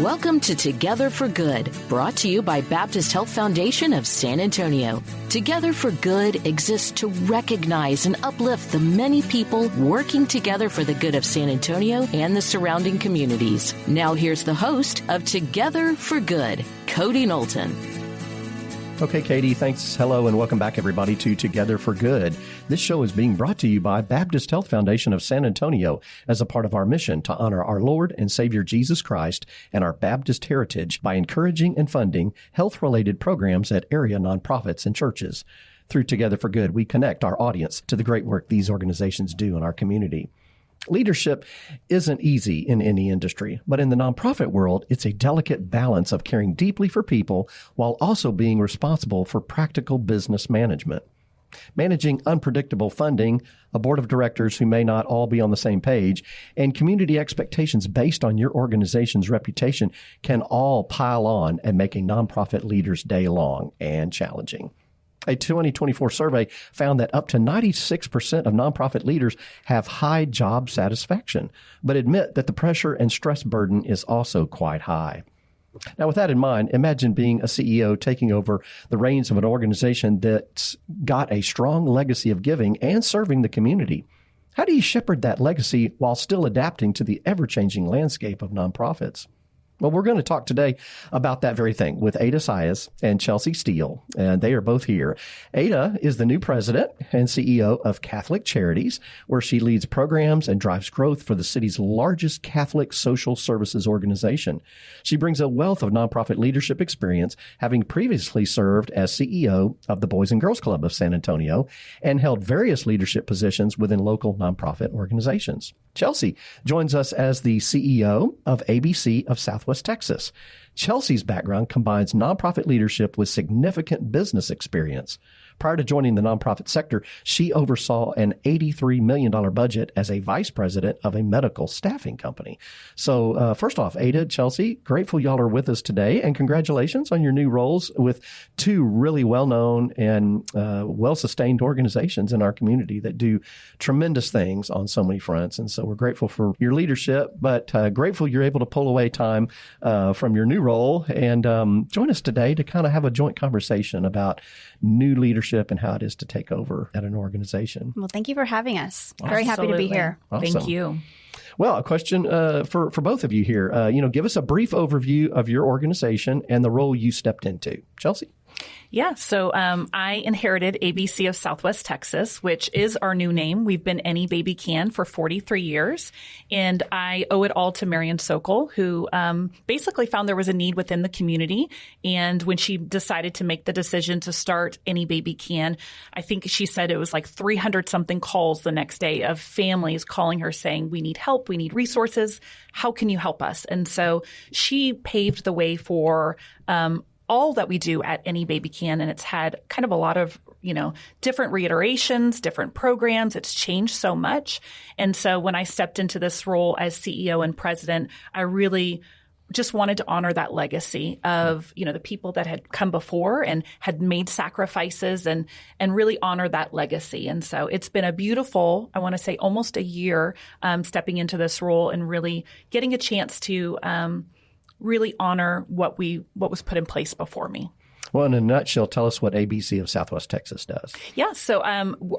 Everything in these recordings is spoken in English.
Welcome to Together for Good, brought to you by Baptist Health Foundation of San Antonio. Together for Good exists to recognize and uplift the many people working together for the good of San Antonio and the surrounding communities. Now here's the host of Together for Good, Cody Knowlton. Okay, Katie, thanks. Hello, and welcome back, everybody, to Together for Good. This show is being brought to you by Baptist Health Foundation of San Antonio as a part of our mission to honor our Lord and Savior Jesus Christ and our Baptist heritage by encouraging and funding health-related programs at area nonprofits and churches. Through Together for Good, we connect our audience to the great work these organizations do in our community. Leadership isn't easy in any industry, but in the nonprofit world, it's a delicate balance of caring deeply for people while also being responsible for practical business management. Managing unpredictable funding, a board of directors who may not all be on the same page, and community expectations based on your organization's reputation can all pile on and make a nonprofit leader's day long and challenging. A 2024 survey found that up to 96% of nonprofit leaders have high job satisfaction, but admit that the pressure and stress burden is also quite high. Now, with that in mind, imagine being a CEO taking over the reins of an organization that's got a strong legacy of giving and serving the community. How do you shepherd that legacy while still adapting to the ever-changing landscape of nonprofits? Well, we're going to talk today about that very thing with Ada Saenz and Chelsea Steele, and they are both here. Ada is the new president and CEO of Catholic Charities, where she leads programs and drives growth for the city's largest Catholic social services organization. She brings a wealth of nonprofit leadership experience, having previously served as CEO of the Boys and Girls Club of San Antonio and held various leadership positions within local nonprofit organizations. Chelsea joins us as the CEO of ABC of Southwest Texas. Chelsea's background combines nonprofit leadership with significant business experience. Prior to joining the nonprofit sector, she oversaw an $83 million budget as a vice president of a medical staffing company. So first off, Ada, Chelsea, grateful y'all are with us today, and congratulations on your new roles with two really well-known and well-sustained organizations in our community that do tremendous things on so many fronts. And so we're grateful for your leadership, but grateful you're able to pull away time from your new role and join us today to kind of have a joint conversation about new leadership and how it is to take over at an organization. Well, thank you for having us. Absolutely. Very happy to be here. Awesome. Thank you. Well, a question for both of you here. Give us a brief overview of your organization and the role you stepped into. Chelsea? Yeah, so I inherited ABC of Southwest Texas, which is our new name. We've been Any Baby Can for 43 years, and I owe it all to Marian Sokol, who basically found there was a need within the community. And when she decided to make the decision to start Any Baby Can, I think she said it was like 300-something calls the next day of families calling her saying, we need help, we need resources, how can you help us? And so she paved the way for all that we do at Any Baby Can, and it's had kind of a lot of, different reiterations, different programs. It's changed so much. And so when I stepped into this role as CEO and president, I really just wanted to honor that legacy of, the people that had come before and had made sacrifices and really honor that legacy. And so it's been a beautiful, I want to say almost a year, stepping into this role and really getting a chance to really honor what was put in place before me. Well, in a nutshell, tell us what ABC of Southwest Texas does. Yeah, so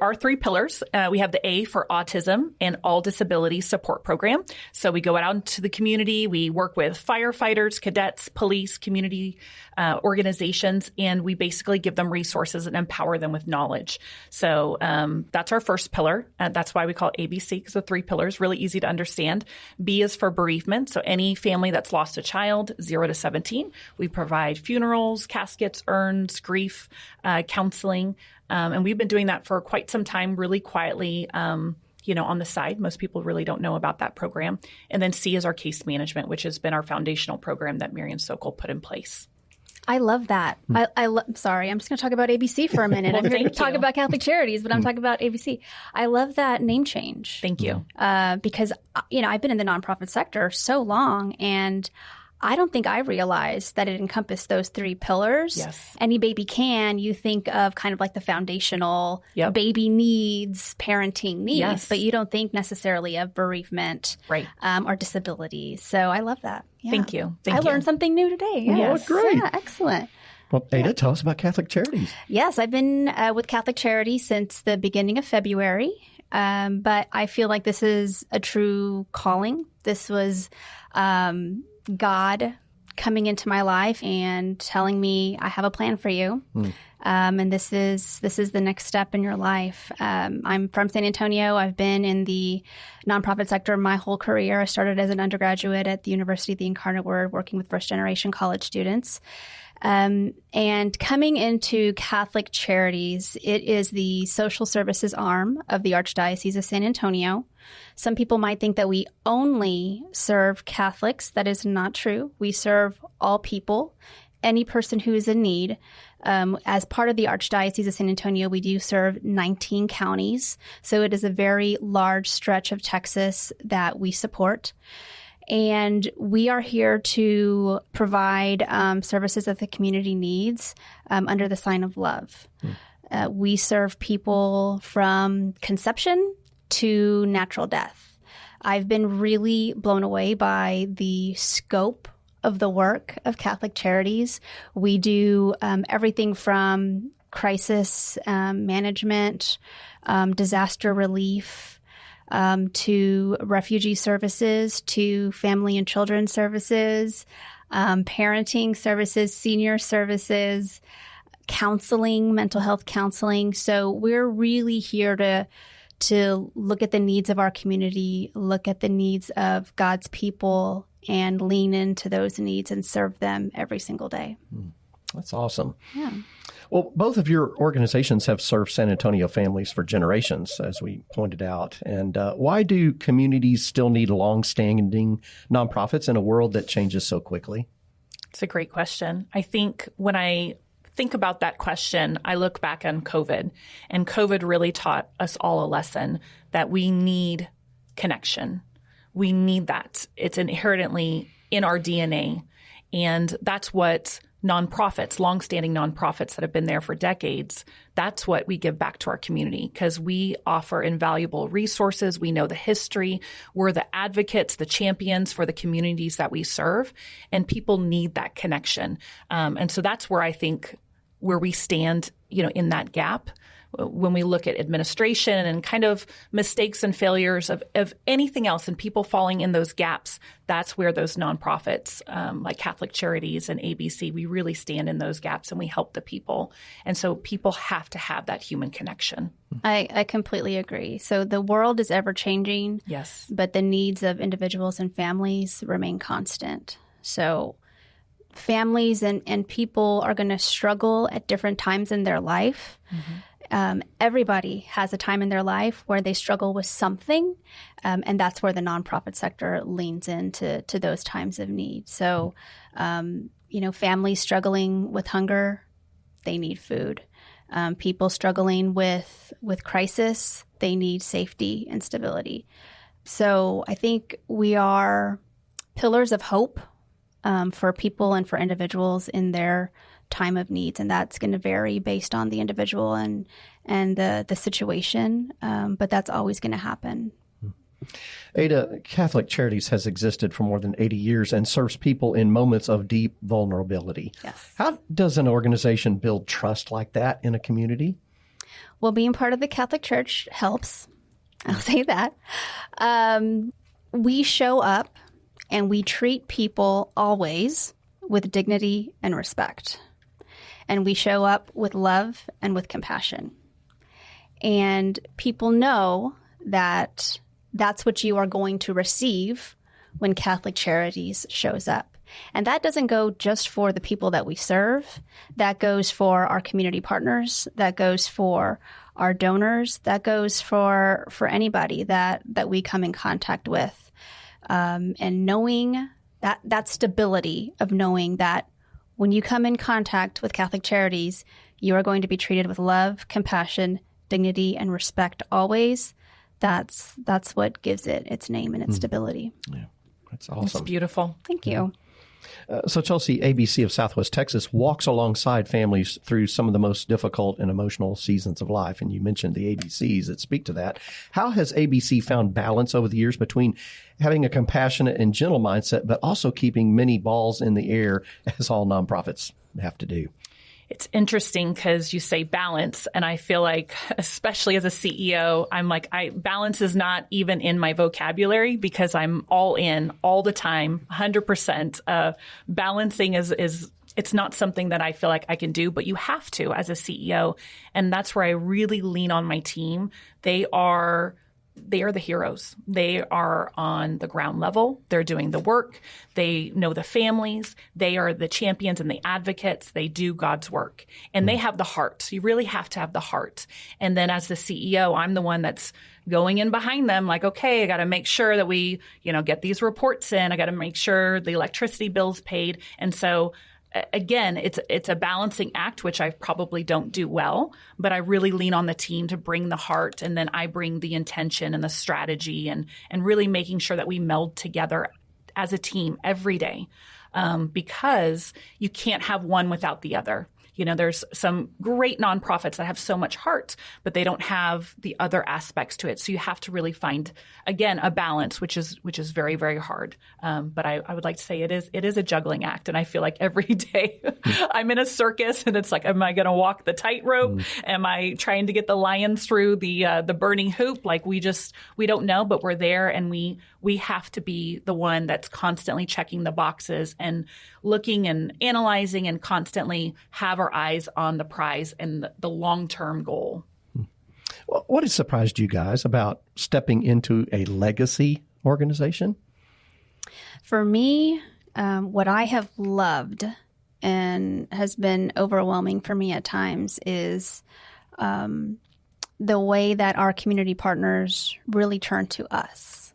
our three pillars, we have the A for autism and all disability support program. So we go out into the community, we work with firefighters, cadets, police, community organizations, and we basically give them resources and empower them with knowledge. So that's our first pillar. That's why we call it ABC, because the three pillars, really easy to understand. B is for bereavement. So any family that's lost a child, 0 to 17, we provide funerals, caskets, urns, grief, counseling. And we've been doing that for quite some time, really quietly, on the side. Most people really don't know about that program. And then C is our case management, which has been our foundational program that Marian Sokol put in place. I love that. Sorry, I'm just going to talk about ABC for a minute. Well, I'm here to talk about Catholic Charities, but I'm talking about ABC. I love that name change. Thank you. Because, I've been in the nonprofit sector so long, and I don't think I realized that it encompassed those 3 pillars. Yes. Any baby can, you think of kind of like the foundational baby needs, parenting needs, but you don't think necessarily of bereavement or disability. So I love that. Yeah. Thank you. I learned something new today. Yes. Oh, great. Yeah, excellent. Well, Ada, tell us about Catholic Charities. Yes, I've been with Catholic Charities since the beginning of February, but I feel like this is a true calling. This was God coming into my life and telling me, I have a plan for you. And this is the next step in your life. I'm from San Antonio. I've been in the nonprofit sector my whole career. I started as an undergraduate at the University of the Incarnate Word, working with first-generation college students. And coming into Catholic Charities, it is the social services arm of the Archdiocese of San Antonio. Some people might think that we only serve Catholics. That is not true. We serve all people, any person who is in need. As part of the Archdiocese of San Antonio, we do serve 19 counties. So it is a very large stretch of Texas that we support. And we are here to provide services that the community needs under the sign of love. We serve people from conception to natural death. I've been really blown away by the scope of the work of Catholic Charities. We do everything from crisis management, disaster relief, to refugee services, to family and children services, parenting services, senior services, counseling, mental health counseling. So we're really here to look at the needs of our community, look at the needs of God's people, and lean into those needs and serve them every single day. That's awesome. Yeah. Well, both of your organizations have served San Antonio families for generations, as we pointed out. And why do communities still need long-standing nonprofits in a world that changes so quickly? It's a great question. I think when I think about that question, I look back on COVID, and COVID really taught us all a lesson that we need connection. We need that. It's inherently in our DNA. And that's what nonprofits, longstanding nonprofits that have been there for decades, that's what we give back to our community because we offer invaluable resources. We know the history. We're the advocates, the champions for the communities that we serve, and people need that connection. And so that's where I think where we stand, in that gap. When we look at administration and kind of mistakes and failures of anything else and people falling in those gaps, that's where those nonprofits like Catholic Charities and ABC, we really stand in those gaps and we help the people. And so people have to have that human connection. I completely agree. So the world is ever changing. Yes. But the needs of individuals and families remain constant. So families and people are going to struggle at different times in their life. Mm-hmm. Everybody has a time in their life where they struggle with something, and that's where the nonprofit sector leans into those times of need. So, families struggling with hunger, they need food. People struggling with crisis, they need safety and stability. So I think we are pillars of hope for people and for individuals in their time of needs, and that's going to vary based on the individual and the situation, but that's always going to happen. Ada, Catholic Charities has existed for more than 80 years and serves people in moments of deep vulnerability. Yes. How does an organization build trust like that in a community? Well, being part of the Catholic Church helps. I'll say that. We show up and we treat people always with dignity and respect. And we show up with love and with compassion. And people know that that's what you are going to receive when Catholic Charities shows up. And that doesn't go just for the people that we serve. That goes for our community partners. That goes for our donors. That goes for anybody that we come in contact with. And knowing that stability of knowing that when you come in contact with Catholic Charities, you are going to be treated with love, compassion, dignity, and respect always. That's what gives it its name and its stability. Yeah, that's awesome. It's beautiful. Thank you. So Chelsea, ABC of Southwest Texas walks alongside families through some of the most difficult and emotional seasons of life. And you mentioned the ABCs that speak to that. How has ABC found balance over the years between having a compassionate and gentle mindset, but also keeping many balls in the air, as all nonprofits have to do? It's interesting because you say balance, and I feel like, especially as a CEO, I'm like, balance is not even in my vocabulary because I'm all in all the time, 100%. Balancing is it's not something that I feel like I can do, but you have to as a CEO, and that's where I really lean on my team. They are the heroes. They are on the ground level. They're doing the work. They know the families. They are the champions and the advocates. They do God's work. And they have the heart. You really have to have the heart. And then as the CEO, I'm the one that's going in behind them like, okay, I got to make sure that we, get these reports in. I got to make sure the electricity bill's paid. And so again, it's a balancing act, which I probably don't do well, but I really lean on the team to bring the heart, and then I bring the intention and the strategy and really making sure that we meld together as a team every day, because you can't have one without the other. There's some great nonprofits that have so much heart, but they don't have the other aspects to it. So you have to really find, again, a balance, which is very, very hard. But I would like to say it is a juggling act. And I feel like every day I'm in a circus and it's like, am I going to walk the tightrope? Am I trying to get the lions through the burning hoop? Like we don't know, but we're there, and we have to be the one that's constantly checking the boxes and looking and analyzing and constantly have our eyes on the prize and the long-term goal. Well, what has surprised you guys about stepping into a legacy organization? For me, what I have loved and has been overwhelming for me at times is the way that our community partners really turn to us.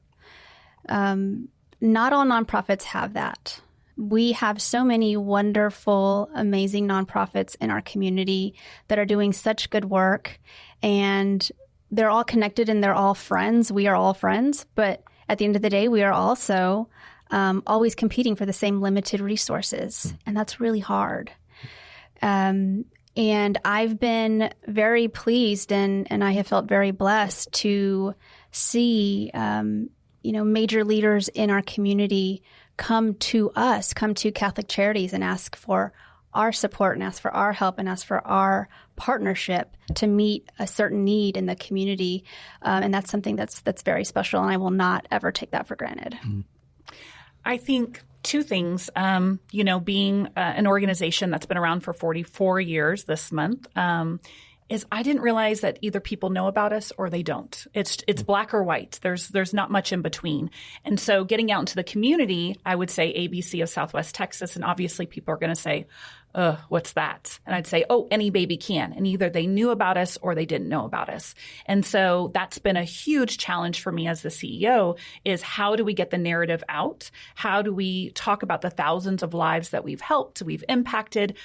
Not all nonprofits have that. We have so many wonderful, amazing nonprofits in our community that are doing such good work, and they're all connected and they're all friends. We are all friends, but at the end of the day, we are also always competing for the same limited resources, and that's really hard. And I've been very pleased and I have felt very blessed to see, major leaders in our community come to Catholic Charities and ask for our support and ask for our help and ask for our partnership to meet a certain need in the community. And that's something that's very special, and I will not ever take that for granted. I think two things, being an organization that's been around for 44 years this month, is I didn't realize that either people know about us or they don't. It's black or white. There's not much in between. And so getting out into the community, I would say ABC of Southwest Texas, and obviously people are going to say, what's that? And I'd say, any baby can. And either they knew about us or they didn't know about us. And so that's been a huge challenge for me as the CEO, is how do we get the narrative out? How do we talk about the thousands of lives that we've helped, we've impacted?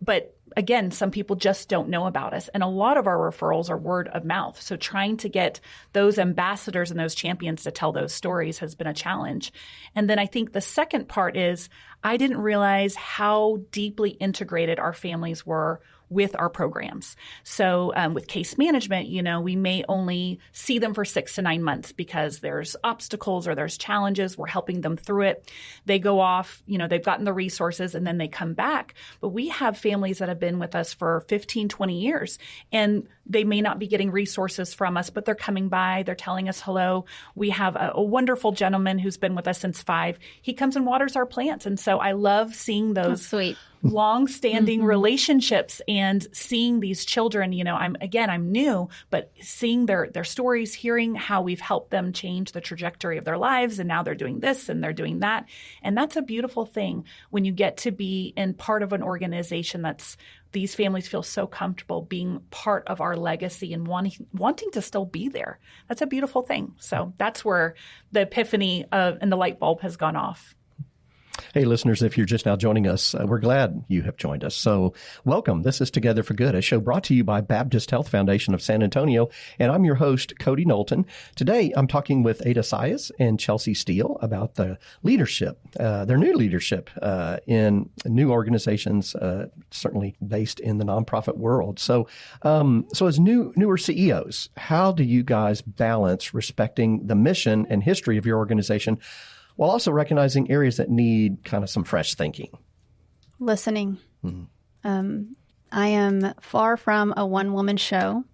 But again, some people just don't know about us. And a lot of our referrals are word of mouth. So trying to get those ambassadors and those champions to tell those stories has been a challenge. And then I think the second part is I didn't realize how deeply integrated our families were with our programs. So with case management, we may only see them for 6 to 9 months because there's obstacles or there's challenges. We're helping them through it. They go off, they've gotten the resources and then they come back. But we have families that have been with us for 15, 20 years, and they may not be getting resources from us, but they're coming by. They're telling us hello. We have a wonderful gentleman who's been with us since 5. He comes and waters our plants. And so I love seeing those sweet long-standing relationships and seeing these children, I'm new, but seeing their stories, hearing how we've helped them change the trajectory of their lives, and now they're doing this and they're doing that. And that's a beautiful thing when you get to be in part of an organization these families feel so comfortable being part of our legacy and wanting to still be there. That's a beautiful thing. So that's where the epiphany and the light bulb has gone off. Hey, listeners, if you're just now joining us, we're glad you have joined us. So welcome. This is Together for Good, a show brought to you by Baptist Health Foundation of San Antonio. And I'm your host, Cody Knowlton. Today, I'm talking with Ada Saenz and Chelsea Steele about the leadership, their new leadership in new organizations, certainly based in the nonprofit world. So as newer CEOs, how do you guys balance respecting the mission and history of your organization while also recognizing areas that need kind of some fresh thinking? Listening. I am far from a one-woman show.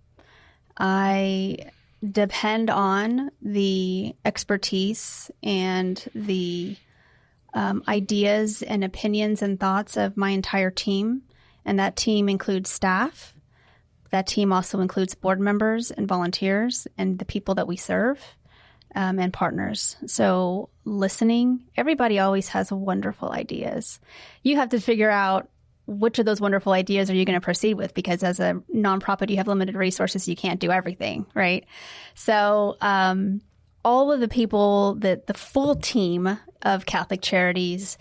I depend on the expertise and the ideas and opinions and thoughts of my entire team. And that team includes staff. That team also includes board members and volunteers and the people that we serve. And partners. So listening, everybody always has wonderful ideas. You have to figure out which of those wonderful ideas are you going to proceed with, because as a nonprofit, you have limited resources. You can't do everything, right? So all of the people, the full team of Catholic Charities,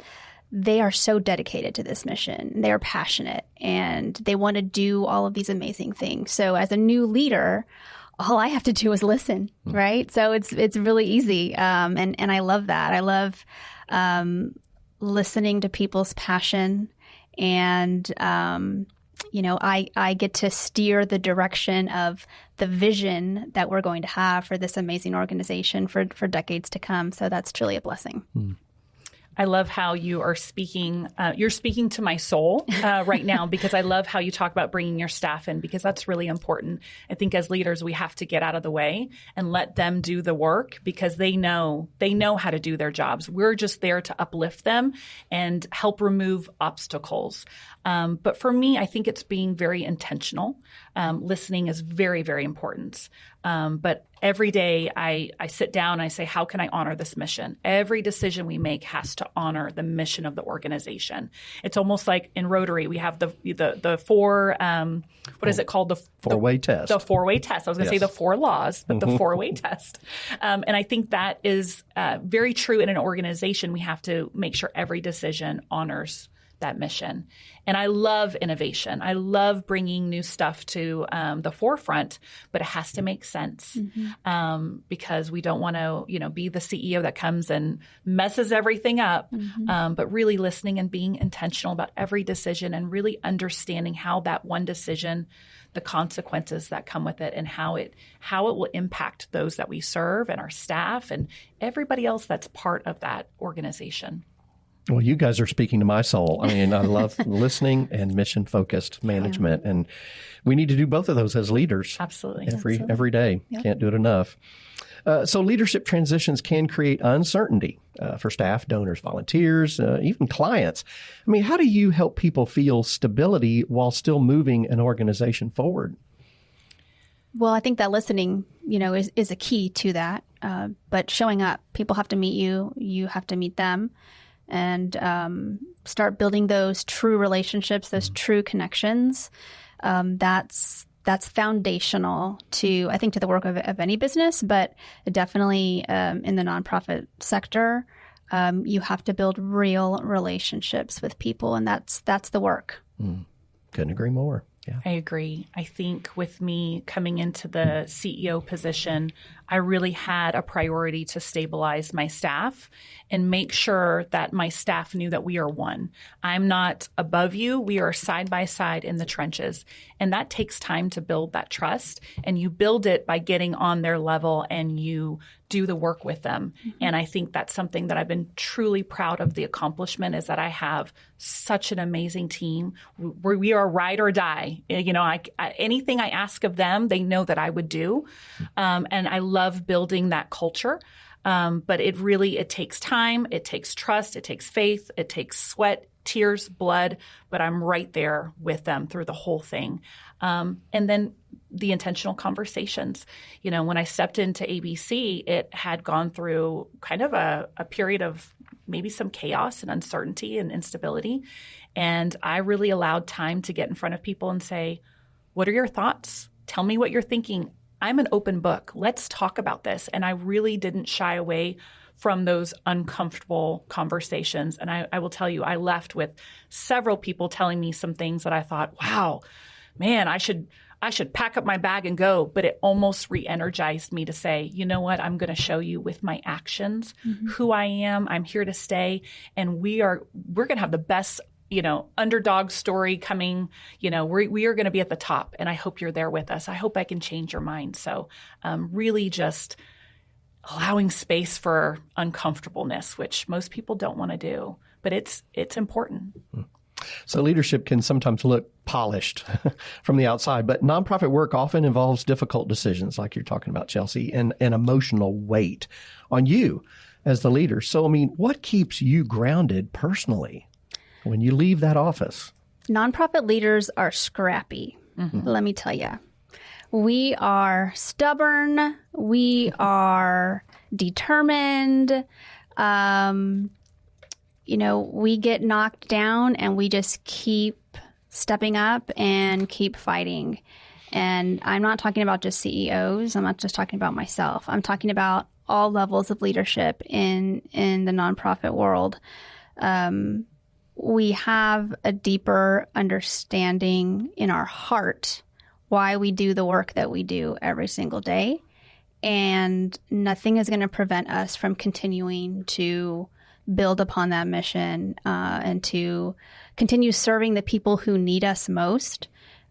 they are so dedicated to this mission. They are passionate and they want to do all of these amazing things. So as a new leader, all I have to do is listen, right? So it's really easy. And I love that. I love listening to people's passion. And, I get to steer the direction of the vision that we're going to have for this amazing organization for decades to come. So that's truly a blessing. I love how you are speaking. You're speaking to my soul right now, because I love how you talk about bringing your staff in, because that's really important. I think as leaders, we have to get out of the way and let them do the work, because they know how to do their jobs. We're just there to uplift them and help remove obstacles. But for me, I think it's being very intentional. Listening is very, very important. But every day I sit down and I say, how can I honor this mission? Every decision we make has to honor the mission of the organization. It's almost like in Rotary, we have the four, what is it called? The four-way test. The four-way test. I was going to say the four laws, but the four-way test. And I think that is very true in an organization. We have to make sure every decision honors that mission. And I love innovation. I love bringing new stuff to the forefront, but it has to make sense because we don't want to, be the CEO that comes and messes everything up, but really listening and being intentional about every decision and really understanding how that one decision, the consequences that come with it, and how it will impact those that we serve and our staff and everybody else that's part of that organization. Well, you guys are speaking to my soul. I mean, I love listening and mission-focused management, and we need to do both of those as leaders. Absolutely. Every day. Yep. Can't do it enough. So leadership transitions can create uncertainty for staff, donors, volunteers, even clients. I mean, how do you help people feel stability while still moving an organization forward? Well, I think that listening, is a key to that. But showing up, people have to meet you. You have to meet them. And start building those true relationships, those true connections. That's foundational to, I think, to the work of any business, but definitely in the nonprofit sector, you have to build real relationships with people, and that's the work. Couldn't agree more. Yeah. I agree. I think with me coming into the CEO position, I really had a priority to stabilize my staff and make sure that my staff knew that we are one. I'm not above you. We are side by side in the trenches. And that takes time to build that trust. And you build it by getting on their level and you do the work with them. And I think that's something that I've been truly proud of. The accomplishment is that I have such an amazing team. We are ride or die. Anything I ask of them, they know that I would do. And I love building that culture. But it takes time, it takes trust, it takes faith, it takes sweat, tears, blood, but I'm right there with them through the whole thing. And then the intentional conversations. When I stepped into ABC, it had gone through kind of a period of maybe some chaos and uncertainty and instability. And I really allowed time to get in front of people and say, what are your thoughts? Tell me what you're thinking. I'm an open book. Let's talk about this. And I really didn't shy away from those uncomfortable conversations. And I will tell you, I left with several people telling me some things that I thought, wow, man, I should pack up my bag and go. But it almost re-energized me to say, you know what, I'm going to show you with my actions who I am. I'm here to stay. And we're going to have the best, underdog story coming. We are going to be at the top, and I hope you're there with us. I hope I can change your mind. So really just allowing space for uncomfortableness, which most people don't want to do, but it's important. So leadership can sometimes look polished from the outside, but nonprofit work often involves difficult decisions, like you're talking about, Chelsea, and an emotional weight on you as the leader. So, what keeps you grounded personally when you leave that office? Nonprofit leaders are scrappy, let me tell you. We are stubborn. We are determined. We get knocked down and we just keep stepping up and keep fighting. And I'm not talking about just CEOs. I'm not just talking about myself. I'm talking about all levels of leadership in the nonprofit world. We have a deeper understanding in our heart why we do the work that we do every single day. And nothing is going to prevent us from continuing to build upon that mission and to continue serving the people who need us most,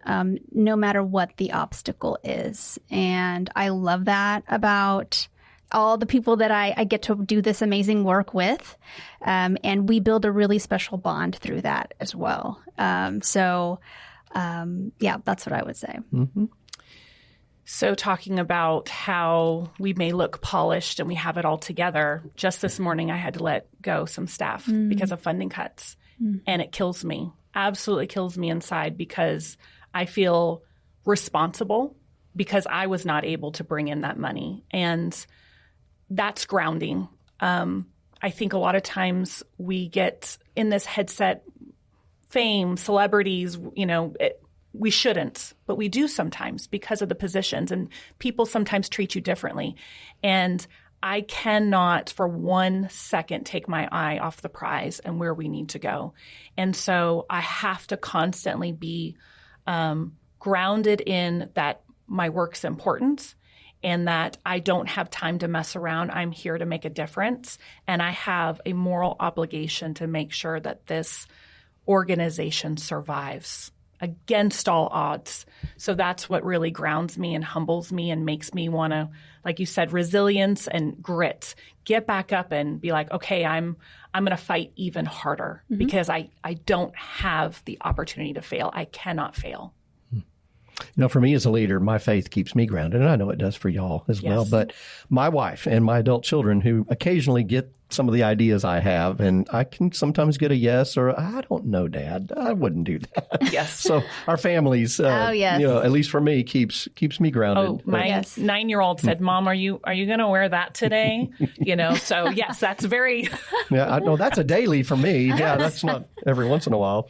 no matter what the obstacle is. And I love that about all the people that I get to do this amazing work with. And we build a really special bond through that as well. That's what I would say. Mm-hmm. So talking about how we may look polished and we have it all together, just this morning I had to let go some staff because of funding cuts. And it kills me, absolutely kills me inside, because I feel responsible because I was not able to bring in that money. And that's grounding. I think a lot of times we get in this headset, fame, celebrities, we shouldn't, but we do sometimes because of the positions, and people sometimes treat you differently. And I cannot for 1 second take my eye off the prize and where we need to go. And so I have to constantly be grounded in that my work's important and that I don't have time to mess around. I'm here to make a difference. And I have a moral obligation to make sure that this organization survives against all odds. So that's what really grounds me and humbles me and makes me want to, like you said, resilience and grit, get back up and be like, okay, I'm going to fight even harder because I don't have the opportunity to fail. I cannot fail. For me as a leader, my faith keeps me grounded, and I know it does for y'all as well. But my wife and my adult children, who occasionally get some of the ideas I have, and I can sometimes get a yes or I don't know, Dad, I wouldn't do that. Yes. So our families, at least for me, keeps me grounded. Oh, my 9-year-old said, "Mom, are you going to wear that today?" So yes, that's very. Yeah, I know that's a daily for me. Yeah, that's not every once in a while.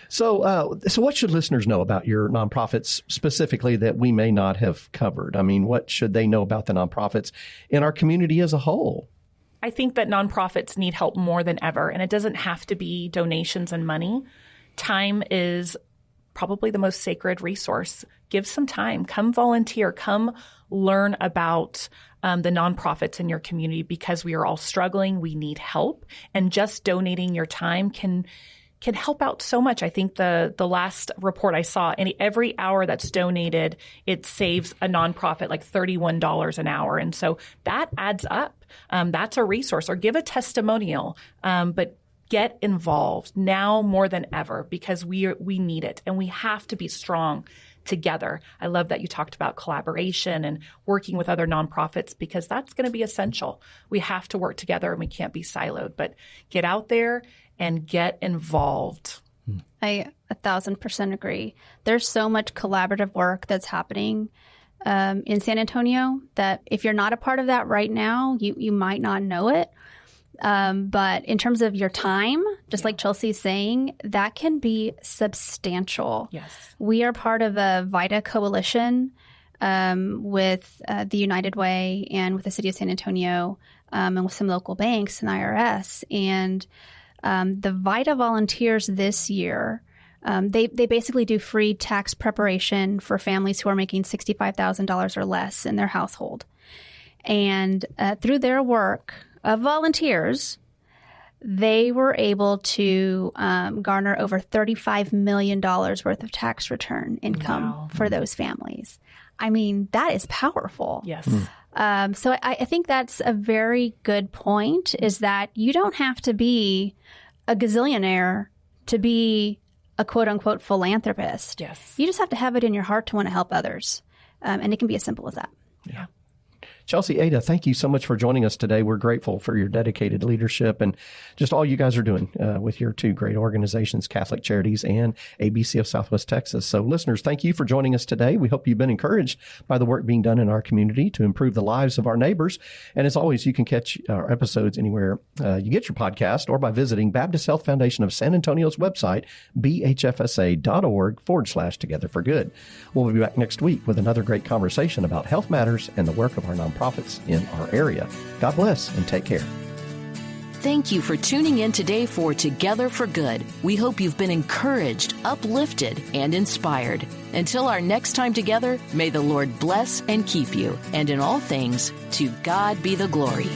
So what should listeners know about your nonprofits specifically that we may not have covered? What should they know about the nonprofits in our community as a whole? I think that nonprofits need help more than ever, and it doesn't have to be donations and money. Time is probably the most sacred resource. Give some time. Come volunteer. Come learn about the nonprofits in your community, because we are all struggling. We need help, and just donating your time can help out so much. I think the last report I saw, every hour that's donated, it saves a nonprofit like $31 an hour. And so that adds up. That's a resource. Or give a testimonial, but get involved now more than ever, because we need it, and we have to be strong together. I love that you talked about collaboration and working with other nonprofits, because that's going to be essential. We have to work together and we can't be siloed, but get out there and get involved. I 1,000% agree. There's so much collaborative work that's happening in San Antonio that if you're not a part of that right now, you might not know it. But in terms of your time, just like Chelsea's saying, that can be substantial. Yes. We are part of a VITA coalition with the United Way and with the City of San Antonio and with some local banks and IRS. And the VITA volunteers this year, they basically do free tax preparation for families who are making $65,000 or less in their household. And through their work of volunteers, they were able to garner over $35 million worth of tax return income for those families. I mean, that is powerful. Yes. So I think that's a very good point, is that you don't have to be a gazillionaire to be a quote-unquote philanthropist. Yes. You just have to have it in your heart to want to help others. And it can be as simple as that. Yeah. Chelsea, Ada, thank you so much for joining us today. We're grateful for your dedicated leadership and just all you guys are doing with your two great organizations, Catholic Charities and ABC of Southwest Texas. So listeners, thank you for joining us today. We hope you've been encouraged by the work being done in our community to improve the lives of our neighbors. And as always, you can catch our episodes anywhere you get your podcast or by visiting Baptist Health Foundation of San Antonio's website, bhfsa.org/Together for Good. We'll be back next week with another great conversation about health matters and the work of our nonprofits in our area. God bless and take care. Thank you for tuning in today for Together for Good. We hope you've been encouraged, uplifted, and inspired. Until our next time together, may the Lord bless and keep you. And in all things, to God be the glory.